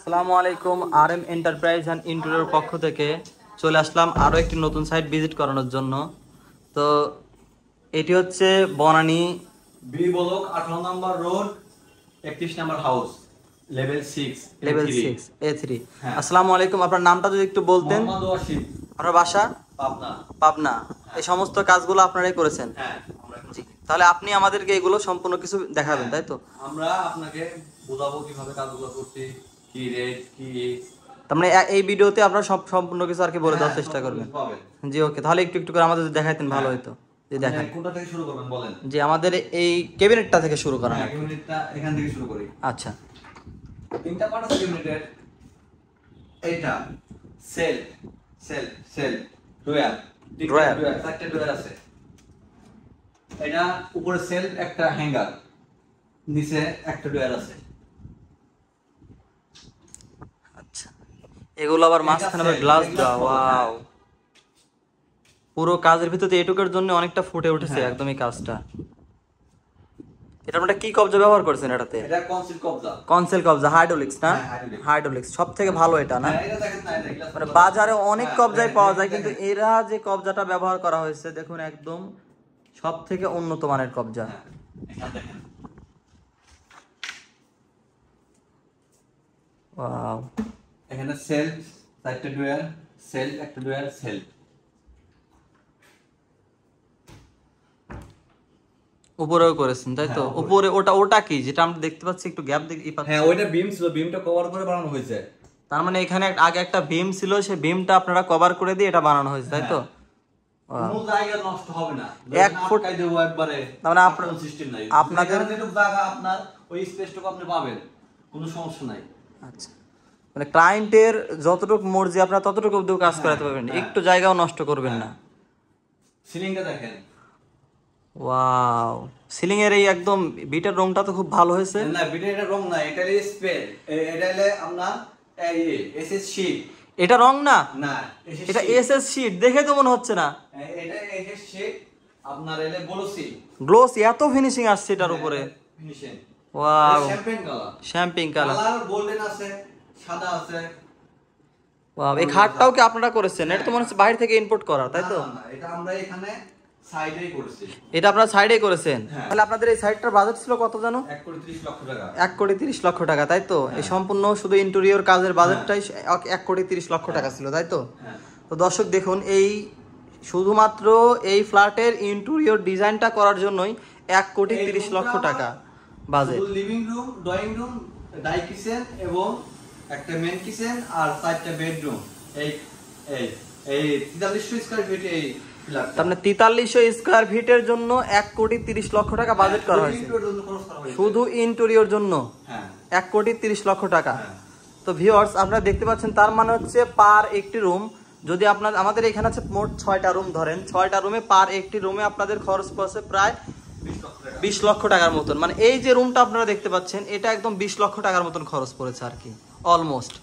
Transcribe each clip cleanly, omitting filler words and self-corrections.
আসসালামু আলাইকুম। RM enterprise and interior পক্ষ থেকে চলে আসলাম আরও একটি নতুন সাইট ভিজিট করানোর জন্য। তো এটি হচ্ছে বনানী বি ব্লক 18 নম্বর রোড 31 নম্বর হাউস লেভেল 6 A3। আসসালামু আলাইকুম, আপনার নামটা যদি একটু বলতেন। মোহাম্মদ ওয়াসিম। আপনার বাসা? পাবনা। এই সমস্ত কাজগুলো আপনারাই করেছেন? হ্যাঁ। জি, তাহলে আপনি আমাদেরকে এগুলো সম্পূর্ণ কিছু দেখাবেন, তাই তো? আমরা আপনাকে বোঝাবো কিভাবে কাজগুলো করতে, কি রেট কি। তার মানে এই ভিডিওতে আপনারা সম্পূর্ণ কিছু আর কি বলে দেওয়ার চেষ্টা করবেন। জি ওকে, তাহলে একটু একটু করে আমাদের দেখাইতেন ভালো হতো। জি দেখেন, কোনটা থেকে শুরু করবেন বলেন? জি আমাদের এই ক্যাবিনেটটা থেকে শুরু করা। ক্যাবিনেটটা এখান থেকে শুরু করি। আচ্ছা, তিনটা পার্ট আছে ক্যাবিনেটের। এইটা সেল ডয়ার, চারটে ডয়ার আছে। এটা উপরে সেল, একটা হ্যাঙ্গার, নিচে একটা ডয়ার আছে। আচ্ছা, এগুলো আবার মাঝখানে আবার গ্লাস দেওয়া। ওয়াও, পুরো কাজের ভিতরে এটুকের জন্য অনেকটা ফুটে উঠেছে একদমই কাজটা। এটা আপনারা কি কবজা ব্যবহার করছেন এটাতে? এটা কনসেল কবজা হাইড্রোলিক্স না? হাইড্রোলিক্স সবথেকে ভালো এটা না? এটা দেখেন না, এটা গ্লাস মানে বাজারে অনেক কবজাই পাওয়া যায়, কিন্তু এরা যে কবজাটা ব্যবহার করা হয়েছে দেখুন একদম সবথেকে উন্নত মানের কবজা। ওয়াও, এখানে সেল, চারটে ডয়ার, সেল, একটা ডয়ার, সেল। উপরেও করেছেন তাই তো? উপরে ওটা কি যেটা আমরা দেখতে পাচ্ছি একটু গ্যাপ দেখি? হ্যাঁ, ওইটা বিম ছিল, বিমটা কভার করে বানানো হয়েছে। তার মানে এখানে আগে একটা বিম ছিল, সেই বিমটা আপনারা কভার করে দিয়ে এটা বানানো হয়েছে তাই তো? কোনো জায়গা নষ্ট হবে না, 1 ফুট কাই দেব একবারে। তার মানে আপনার সিস্টেম নাই, আপনাদের যেটুকু জায়গা আপনার ওই স্পেসটুকু আপনি পাবেন, কোনো সমস্যা নাই। আচ্ছা, মানে ক্লায়েন্টের যতটুকু মর্জি আপনারা ততটুকু অবধি কাজ করাতে পারবেন, একটু জায়গাও নষ্ট করবেন না। সিলিংটা দেখেন। ওয়াও, সিলিং এর এই একদম বিটের রংটা তো খুব ভালো হয়েছে। না, বিটের এটা রং না, এটা হলো স্প্রে। এটা হলো আপনার এই এসএস শীট। এটা রং না? না, এটা এসএস শীট, দেখে তো মনে হচ্ছে না। এটা এসএস শীট আপনার এলে গ্লোসি এত ফিনিশিং আসছে এটার উপরে। Finishing wow, champagne colour, golden আছে, সাদা আছে। ওয়াও, এই খাটটাও কি আপনারা করেছেন? এটা তো মনে হচ্ছে বাইরে থেকে ইম্পোর্ট করা, তাই তো? না, এটা আমরা এখানে সাইডেই করেছি। এটা আপনারা সাইডেই করেছেন? তাহলে আপনাদের এই সাইডটার বাজেট ছিল কত জানো? 1,30,00,000 টাকা। 1,30,00,000 টাকা, তাই তো? এই সম্পূর্ণ শুধু ইন্টেরিয়র কাজের বাজেটটাই 1,30,00,000 টাকা ছিল, তাই তো? তো দর্শক দেখুন, এই শুধুমাত্র এই ফ্ল্যাটের ইন্টেরিয়র ডিজাইনটা করার জন্যই 1,30,00,000 টাকা বাজেট। Living room, drawing room, dine kitchen এবং একটা মেন কিচেন আর 4টা বেডরুম। এই এই এই 4300 স্কয়ার ফিট এই ফ্ল্যাট। তার মানে 4300 স্কয়ার ফিটের জন্য 1,30,00,000 টাকা বাজেট করা হয়েছে শুধু ইন্টেরিয়র জন্য। হ্যাঁ, 1,30,00,000 টাকা। তো ভিউয়ার্স, আপনারা দেখতে পাচ্ছেন, তার মানে হচ্ছে পার একটি রুম, যদি আপনার আমাদের এখানে আছে মোট 6টা রুম, ধরেন 6টা রুমে পার একটি রুমে আপনাদের খরচ পড়ছে প্রায় 20 লক্ষ টাকার মতন। মানে এই যে রুমটা আপনারা দেখতে পাচ্ছেন, এটা একদম 20 লক্ষ টাকার মতন খরচ পড়েছে আর কি, অলমোস্ট।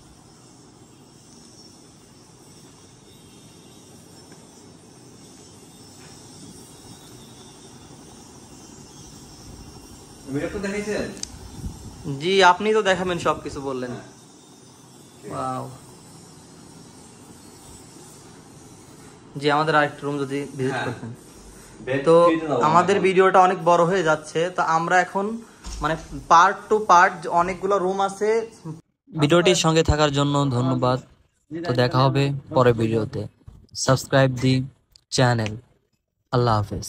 জি, আপনি তো দেখাবেন, সবকিছু বললেন। ওয়াও, জি আমাদের আরেকটা রুম যদি ভিজিট করতেন। তো আমাদের ভিডিওটা অনেক বড় হয়ে যাচ্ছে, তো আমরা এখন মানে পার্ট টু পার্ট অনেকগুলো রুম আছে। ভিডিওটির সঙ্গে থাকার জন্য ধন্যবাদ। তো দেখা হবে পরের ভিডিওতে। সাবস্ক্রাইব দি চ্যানেল। আল্লাহ হাফেজ।